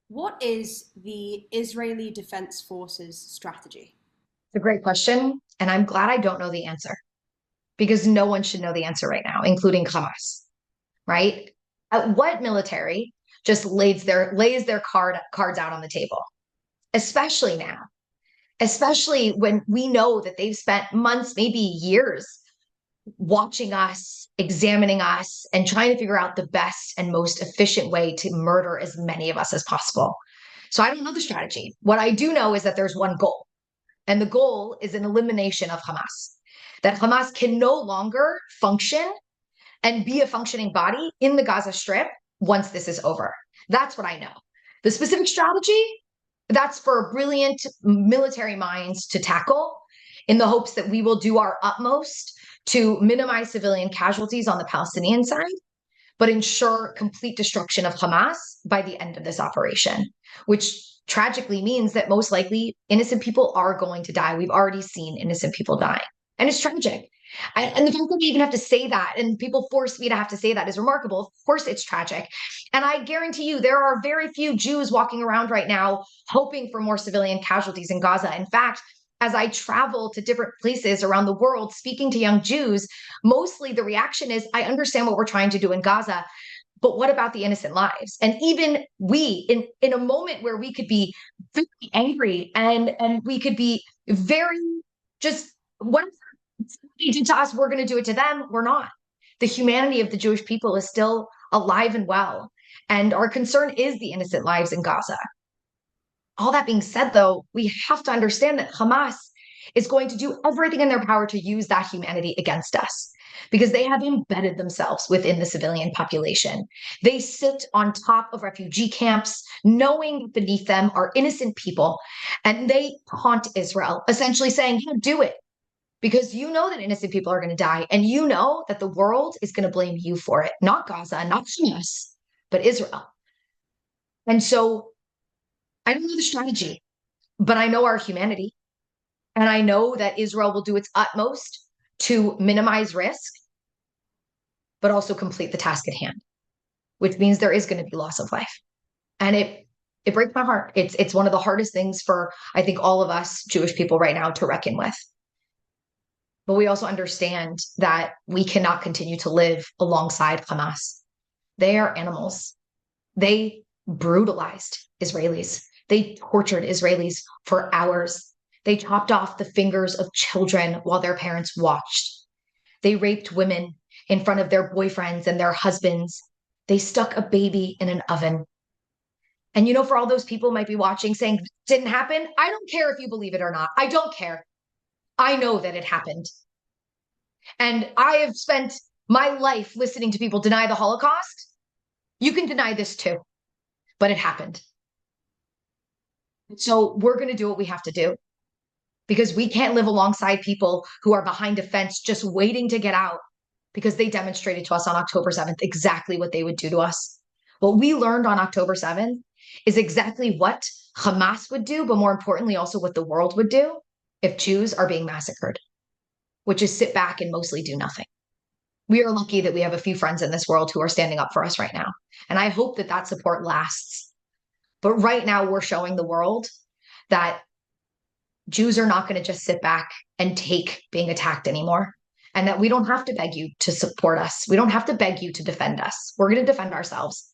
What is the Israeli Defense Forces strategy? It's a great question, and I'm glad I don't know the answer because no one should know the answer right now, including Hamas, right? What military just lays their cards out on the table, especially now, especially when we know that they've spent months, maybe years, watching us, examining us, and trying to figure out the best and most efficient way to murder as many of us as possible. So I don't know the strategy. What I do know is that there's one goal. And the goal is an elimination of Hamas, that Hamas can no longer function and be a functioning body in the Gaza Strip once this is over. That's what I know. The specific strategy, that's for brilliant military minds to tackle in the hopes that we will do our utmost to minimize civilian casualties on the Palestinian side, but ensure complete destruction of Hamas by the end of this operation, which tragically means that most likely innocent people are going to die. We've already seen innocent people die, and it's tragic. And the fact that we even have to say that, and people force me to have to say that, is remarkable. Of course, it's tragic. And I guarantee you, there are very few Jews walking around right now hoping for more civilian casualties in Gaza. In fact, as I travel to different places around the world speaking to young Jews, mostly the reaction is, I understand what we're trying to do in Gaza, but what about the innocent lives? And even we, in a moment where we could be very angry and we could be very just, what somebody did to us, we're going to do it to them. We're not. The humanity of the Jewish people is still alive and well. And our concern is the innocent lives in Gaza. All that being said, though, we have to understand that Hamas is going to do everything in their power to use that humanity against us because they have embedded themselves within the civilian population. They sit on top of refugee camps, knowing beneath them are innocent people, and they taunt Israel, essentially saying, "You do it because you know that innocent people are going to die, and you know that the world is going to blame you for it, not Gaza, not Hamas, but Israel." And so I don't know the strategy, but I know our humanity. And I know that Israel will do its utmost to minimize risk, but also complete the task at hand, which means there is going to be loss of life. And it breaks my heart. It's one of the hardest things for, I think, all of us Jewish people right now to reckon with. But we also understand that we cannot continue to live alongside Hamas. They are animals. They brutalized Israelis. They tortured Israelis for hours. They chopped off the fingers of children while their parents watched. They raped women in front of their boyfriends and their husbands. They stuck a baby in an oven. And for all those people might be watching saying, didn't happen. I don't care if you believe it or not. I don't care. I know that it happened. And I have spent my life listening to people deny the Holocaust. You can deny this too, but it happened. So we're going to do what we have to do because we can't live alongside people who are behind a fence just waiting to get out because they demonstrated to us on October 7th exactly what they would do to us. What we learned on October 7th is exactly what Hamas would do, but more importantly, also what the world would do if Jews are being massacred, which is sit back and mostly do nothing. We are lucky that we have a few friends in this world who are standing up for us right now. And I hope that that support lasts. But right now, we're showing the world that Jews are not going to just sit back and take being attacked anymore. And that we don't have to beg you to support us. We don't have to beg you to defend us. We're going to defend ourselves.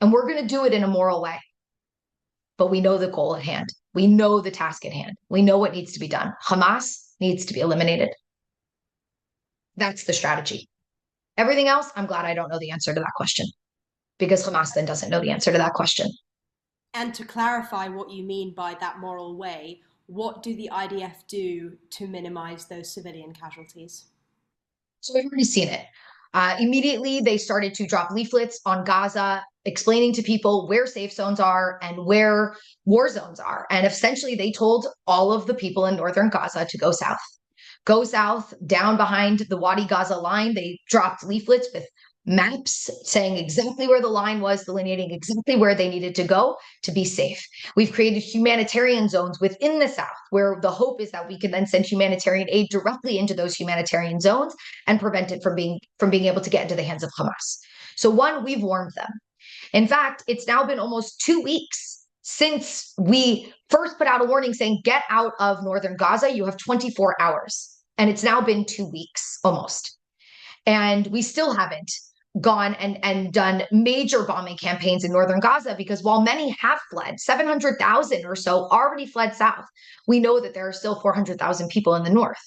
And we're going to do it in a moral way. But we know the goal at hand. We know the task at hand. We know what needs to be done. Hamas needs to be eliminated. That's the strategy. Everything else, I'm glad I don't know the answer to that question because Hamas then doesn't know the answer to that question. And to clarify what you mean by that moral way, what do the IDF do to minimize those civilian casualties? So we've already seen it. Immediately, they started to drop leaflets on Gaza, explaining to people where safe zones are and where war zones are. And essentially, they told all of the people in northern Gaza to go south. Go south, down behind the Wadi Gaza line. They dropped leaflets with maps saying exactly where the line was, delineating exactly where they needed to go to be safe. We've created humanitarian zones within the South where the hope is that we can then send humanitarian aid directly into those humanitarian zones and prevent it from being able to get into the hands of Hamas. So one, we've warned them. In fact, it's now been almost 2 weeks since we first put out a warning saying, get out of northern Gaza, you have 24 hours. And it's now been 2 weeks almost. And we still haven't gone and done major bombing campaigns in northern Gaza, because while many have fled, 700,000 or so already fled south, we know that there are still 400,000 people in the north.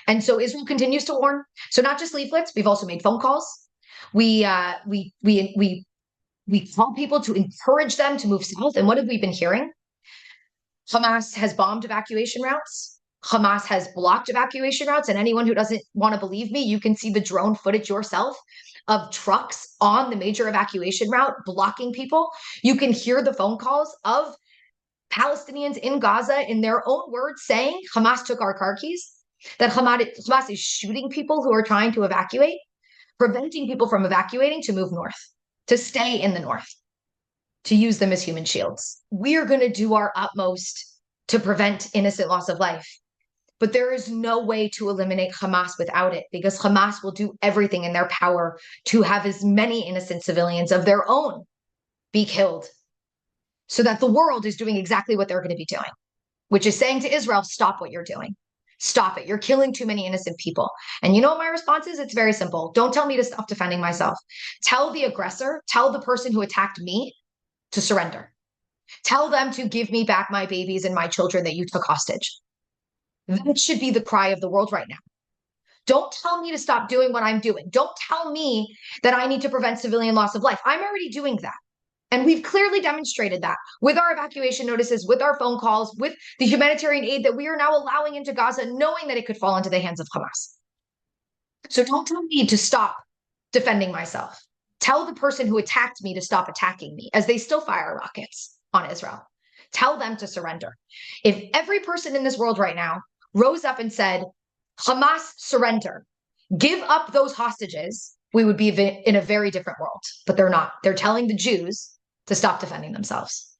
And so Israel continues to warn. So not just leaflets, we've also made phone calls. We call people to encourage them to move south. And what have we been hearing? Hamas has bombed evacuation routes. Hamas has blocked evacuation routes. And anyone who doesn't want to believe me, you can see the drone footage yourself of trucks on the major evacuation route blocking people. You can hear the phone calls of Palestinians in Gaza in their own words saying, Hamas took our car keys, that Hamas is shooting people who are trying to evacuate, preventing people from evacuating to move north, to stay in the north, to use them as human shields. We are going to do our utmost to prevent innocent loss of life. But there is no way to eliminate Hamas without it, because Hamas will do everything in their power to have as many innocent civilians of their own be killed, so that the world is doing exactly what they're going to be doing, which is saying to Israel, stop what you're doing. Stop it. You're killing too many innocent people. And you know what my response is? It's very simple. Don't tell me to stop defending myself. Tell the aggressor, tell the person who attacked me to surrender. Tell them to give me back my babies and my children that you took hostage. That should be the cry of the world right now. Don't tell me to stop doing what I'm doing. Don't tell me that I need to prevent civilian loss of life. I'm already doing that. And we've clearly demonstrated that with our evacuation notices, with our phone calls, with the humanitarian aid that we are now allowing into Gaza, knowing that it could fall into the hands of Hamas. So don't tell me to stop defending myself. Tell the person who attacked me to stop attacking me, as they still fire rockets on Israel. Tell them to surrender. If every person in this world right now rose up and said, Hamas, surrender, give up those hostages, we would be in a very different world. But they're not. They're telling the Jews to stop defending themselves.